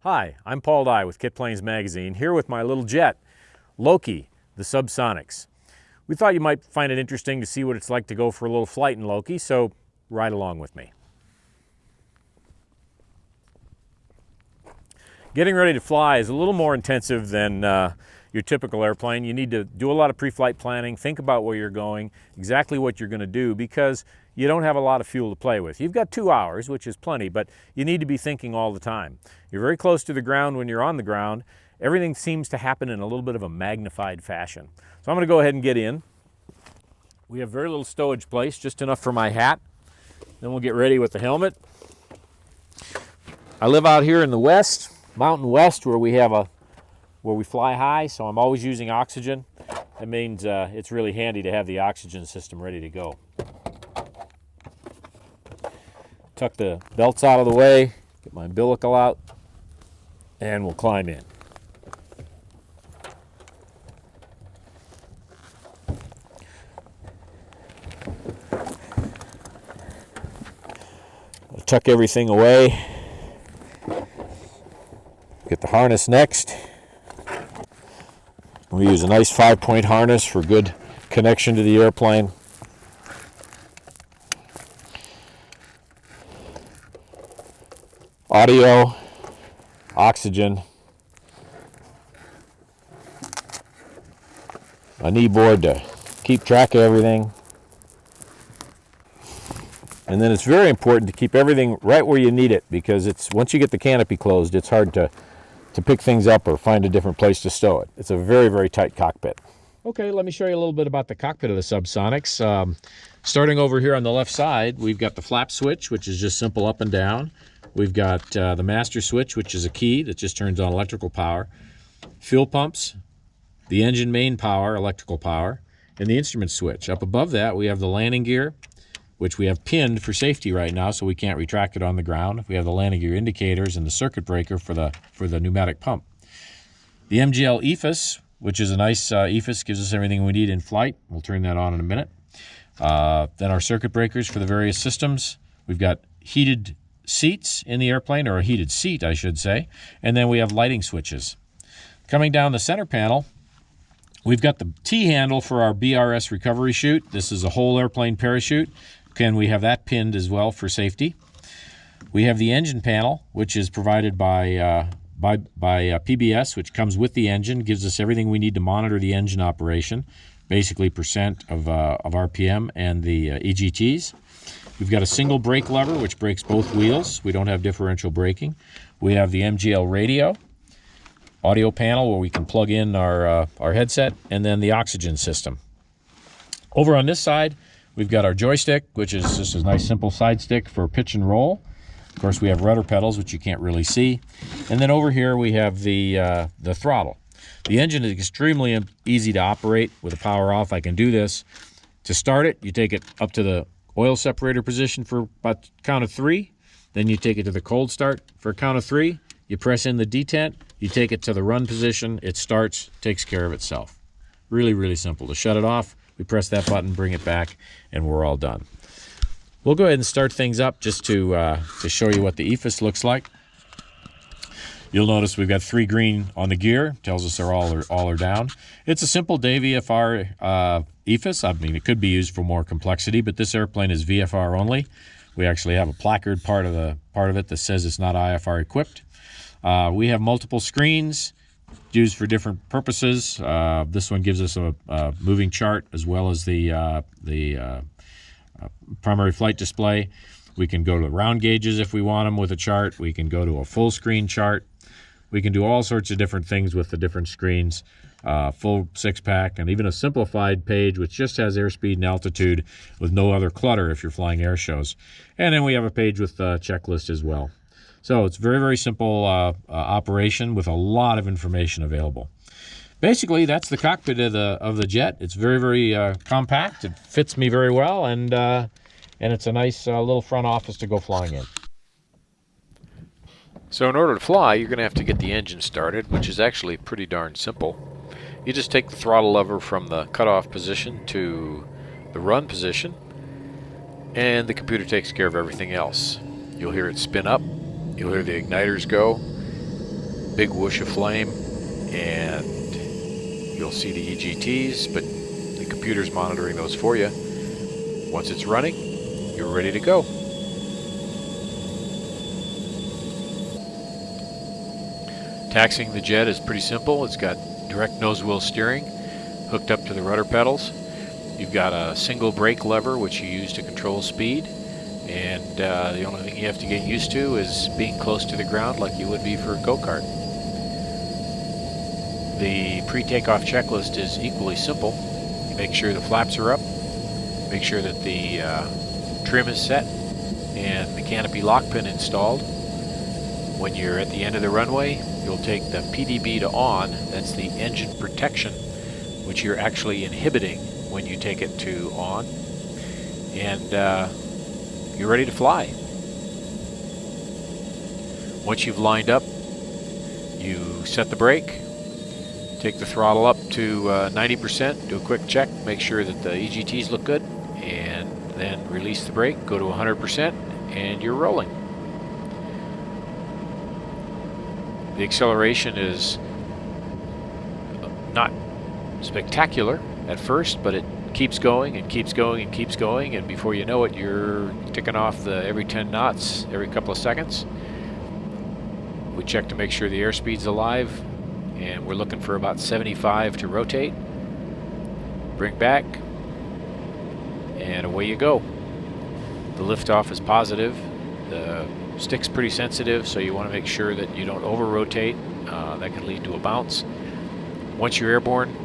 Hi, I'm Paul Dye with Kitplanes magazine, here with my little jet, Loki, the Subsonics. We thought you might find it interesting to see what it's like to go for a little flight in Loki, so ride along with me. Getting ready to fly is a little more intensive than your typical airplane. You need to do a lot of pre-flight planning, think about where you're going, exactly what you're going to do, because you don't have a lot of fuel to play with. You've got 2 hours, which is plenty, but you need to be thinking all the time. You're very close to the ground when you're on the ground. Everything seems to happen in a little bit of a magnified fashion. So I'm going to go ahead and get in. We have very little stowage place, just enough for my hat. Then we'll get ready with the helmet. I live out here in the west, Mountain West, where we fly high, so I'm always using oxygen. That means it's really handy to have the oxygen system ready to go. Tuck the belts out of the way, get my umbilical out, and we'll climb in. I'll tuck everything away. Get the harness next. We use a nice 5-point harness for good connection to the airplane. Audio, oxygen, a knee board to keep track of everything. And then it's very important to keep everything right where you need it, because once you get the canopy closed, it's hard to pick things up or find a different place to stow it. It's a very, very tight cockpit. Okay, let me show you a little bit about the cockpit of the Subsonics. Starting over here on the left side, we've got the flap switch, which is just simple up and down. We've got the master switch, which is a key that just turns on electrical power. Fuel pumps, the engine main power, electrical power, and the instrument switch. Up above that, we have the landing gear, which we have pinned for safety right now, so we can't retract it on the ground. We have the landing gear indicators and the circuit breaker for the pneumatic pump. The MGL EFIS, which is a nice EFIS, gives us everything we need in flight. We'll turn that on in a minute. Then our circuit breakers for the various systems. We've got heated seats in the airplane, or a heated seat, I should say. And then we have lighting switches. Coming down the center panel, we've got the T-handle for our BRS recovery chute. This is a whole airplane parachute. We have that pinned as well for safety. We have the engine panel, which is provided by PBS, which comes with the engine, gives us everything we need to monitor the engine operation, basically percent of RPM and the EGTs. We've got a single brake lever, which brakes both wheels. We don't have differential braking. We have the MGL radio, audio panel where we can plug in our headset, and then the oxygen system. Over on this side, we've got our joystick, which is just a nice simple side stick for pitch and roll. Of course, we have rudder pedals, which you can't really see. And then over here, we have the throttle. The engine is extremely easy to operate with the power off. I can do this. To start it, you take it up to the oil separator position for about count of 3. Then you take it to the cold start for a count of 3. You press in the detent. You take it to the run position. It starts, takes care of itself. Really, really simple. To shut it off, we press that button, bring it back, and we're all done. We'll go ahead and start things up just to show you what the EFIS looks like. You'll notice we've got 3 green on the gear. Tells us they're all are down. It's a simple day VFR EFIS. I mean, it could be used for more complexity, but this airplane is VFR only. We actually have a placard part of it that says it's not IFR equipped. We have multiple screens used for different purposes. This one gives us a moving chart as well as the primary flight display. We can go to round gauges if we want them with a chart. We can go to a full screen chart. We can do all sorts of different things with the different screens, full 6-pack, and even a simplified page which just has airspeed and altitude with no other clutter if you're flying air shows. And then we have a page with a checklist as well. So it's very, very simple operation with a lot of information available. Basically, that's the cockpit of the jet. It's very, very compact. It fits me very well, and it's a nice little front office to go flying in. So in order to fly, you're going to have to get the engine started, which is actually pretty darn simple. You just take the throttle lever from the cutoff position to the run position, and the computer takes care of everything else. You'll hear it spin up, you'll hear the igniters go, big whoosh of flame, and you'll see the EGTs, but the computer's monitoring those for you. Once it's running, you're ready to go. Taxiing the jet is pretty simple. It's got direct nose wheel steering hooked up to the rudder pedals. You've got a single brake lever which you use to control speed, and the only thing you have to get used to is being close to the ground like you would be for a go-kart. The pre-takeoff checklist is equally simple. You make sure the flaps are up, make sure that the trim is set and the canopy lock pin installed. When you're at the end of the runway, you'll take the PDB to on, that's the engine protection, which you're actually inhibiting when you take it to on, and you're ready to fly. Once you've lined up, you set the brake, take the throttle up to 90%, do a quick check, make sure that the EGTs look good, and then release the brake, go to 100%, and you're rolling. The acceleration is not spectacular at first, but it keeps going and keeps going and keeps going, and before you know it, you're ticking off the every 10 knots every couple of seconds. We check to make sure the airspeed's alive, and we're looking for about 75 to rotate. Bring back, and away you go. The liftoff is positive. The stick's pretty sensitive, so you want to make sure that you don't over-rotate. That can lead to a bounce. Once you're airborne,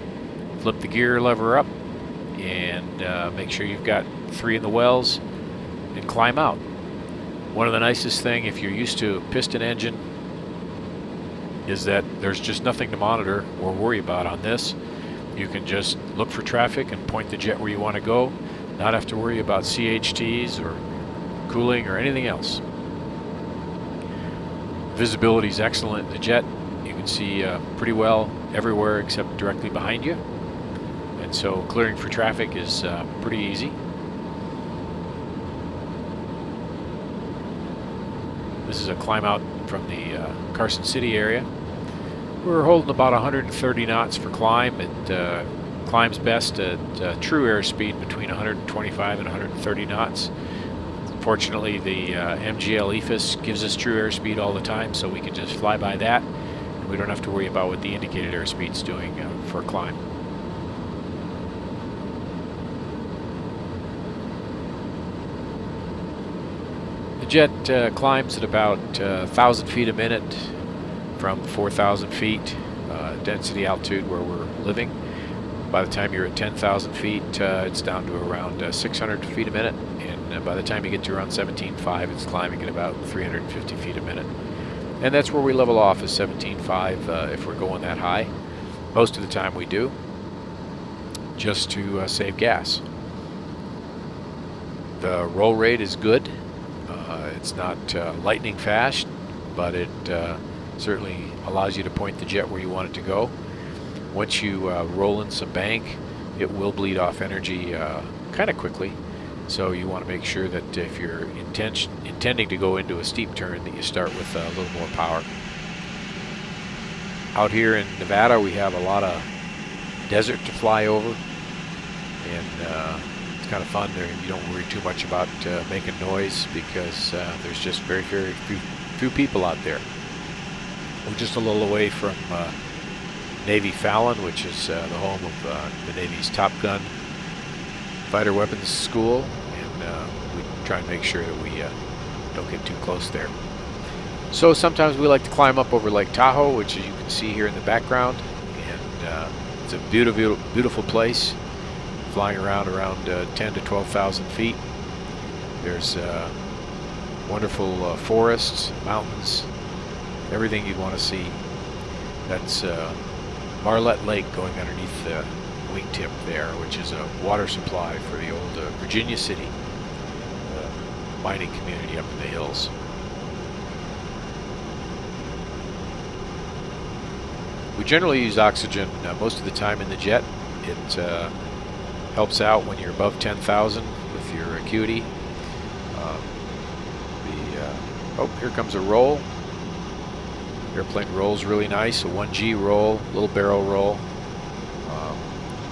flip the gear lever up and make sure you've got 3 in the wells and climb out. One of the nicest thing, if you're used to a piston engine, is that there's just nothing to monitor or worry about on this. You can just look for traffic and point the jet where you want to go, not have to worry about CHTs or cooling or anything else. Visibility is excellent in the jet. You can see pretty well everywhere except directly behind you, and so clearing for traffic is pretty easy. This is a climb out from the Carson City area. We're holding about 130 knots for climb. It climbs best at true airspeed between 125 and 130 knots. Fortunately, the MGL EFIS gives us true airspeed all the time, so we can just fly by that, and we don't have to worry about what the indicated airspeed's doing for a climb. The jet climbs at about 1,000 feet a minute from 4,000 feet density altitude where we're living. By the time you're at 10,000 feet, it's down to around 600 feet a minute, and by the time you get to around 17.5, it's climbing at about 350 feet a minute. And that's where we level off, is 17.5 if we're going that high. Most of the time we do, just to save gas. The roll rate is good. It's not lightning fast, but it certainly allows you to point the jet where you want it to go. Once you roll in some bank, it will bleed off energy kind of quickly. So you want to make sure that if you're intending to go into a steep turn, that you start with a little more power. Out here in Nevada, we have a lot of desert to fly over, and it's kind of fun there. You don't worry too much about making noise because there's just very few people out there. We're just a little away from Navy Fallon, which is the home of the Navy's Top Gun fighter weapons school, and we try and make sure that we don't get too close there. So sometimes we like to climb up over Lake Tahoe, which as you can see here in the background, and it's a beautiful place, flying around 10 to 12,000 feet. There's wonderful forests, mountains, everything you'd want to see. That's Marlette Lake going underneath the wingtip there, which is a water supply for the old Virginia City mining community up in the hills. We generally use oxygen most of the time in the jet. It helps out when you're above 10,000 with your acuity. Oh, here comes a roll. Airplane rolls really nice, a 1G roll, little barrel roll.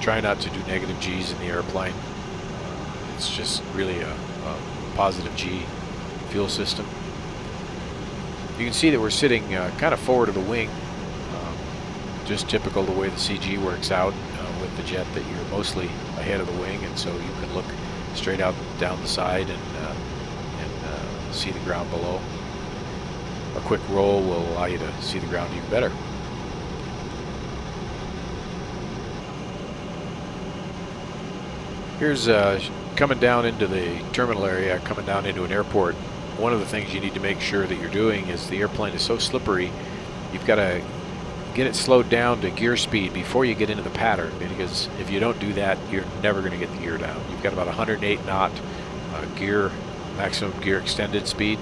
Try not to do negative G's in the airplane. It's just really a positive G fuel system. You can see that we're sitting kind of forward of the wing, just typical the way the CG works out with the jet, that you're mostly ahead of the wing, and so you can look straight out down the side and see the ground below. A quick roll will allow you to see the ground even better. Here's coming down into the terminal area, coming down into an airport. One of the things you need to make sure that you're doing is the airplane is so slippery, you've got to get it slowed down to gear speed before you get into the pattern, because if you don't do that, you're never going to get the gear down. You've got about 108 knot maximum gear extended speed,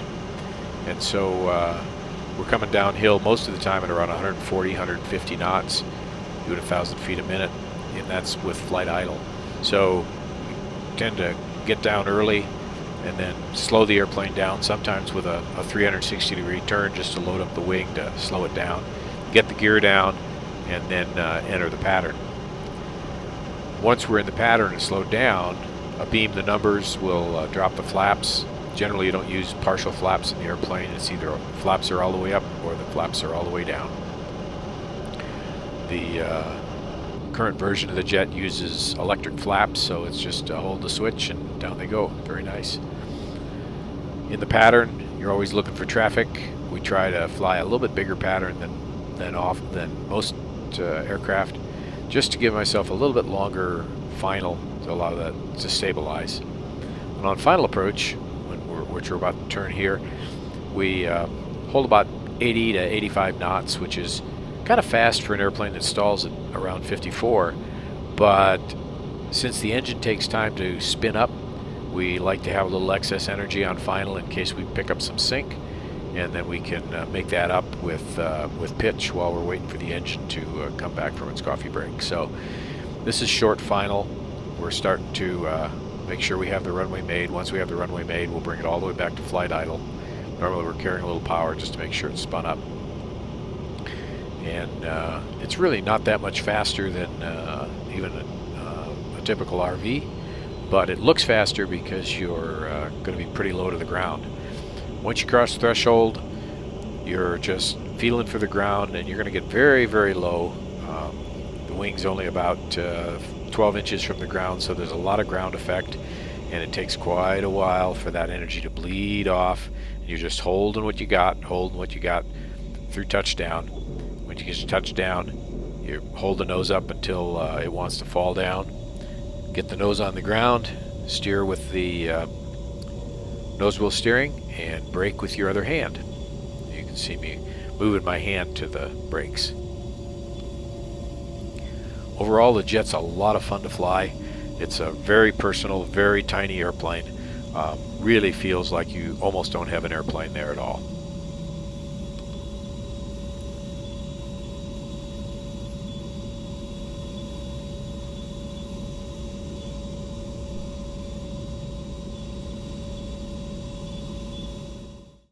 and so we're coming downhill most of the time at around 140, 150 knots, doing 1,000 feet a minute, and that's with flight idle. So tend to get down early and then slow the airplane down, sometimes with a 360-degree turn just to load up the wing to slow it down, get the gear down, and then enter the pattern. Once we're in the pattern and slowed down, abeam the numbers, will drop the flaps. Generally you don't use partial flaps in the airplane. It's either flaps are all the way up or the flaps are all the way down. The current version of the jet uses electric flaps, so it's just hold the switch and down they go. Very nice. In the pattern, you're always looking for traffic. We try to fly a little bit bigger pattern than most aircraft, just to give myself a little bit longer final to allow that to stabilize. And on final approach, which we're about to turn here, we hold about 80 to 85 knots, which is kind of fast for an airplane that stalls at around 54, but since the engine takes time to spin up, we like to have a little excess energy on final in case we pick up some sink, and then we can make that up with pitch while we're waiting for the engine to come back from its coffee break. So this is short final. We're starting to make sure we have the runway made. Once we have the runway made, we'll bring it all the way back to flight idle. Normally we're carrying a little power just to make sure it's spun up. And it's really not that much faster than even a typical RV, but it looks faster because you're going to be pretty low to the ground. Once you cross the threshold, you're just feeling for the ground, and you're going to get very, very low. The wing's only about 12 inches from the ground, so there's a lot of ground effect, and it takes quite a while for that energy to bleed off. You're just holding what you got through touchdown. When you get to touchdown, you hold the nose up until it wants to fall down. Get the nose on the ground, steer with the nose wheel steering, and brake with your other hand. You can see me moving my hand to the brakes. Overall, the jet's a lot of fun to fly. It's a very personal, very tiny airplane. Really feels like you almost don't have an airplane there at all.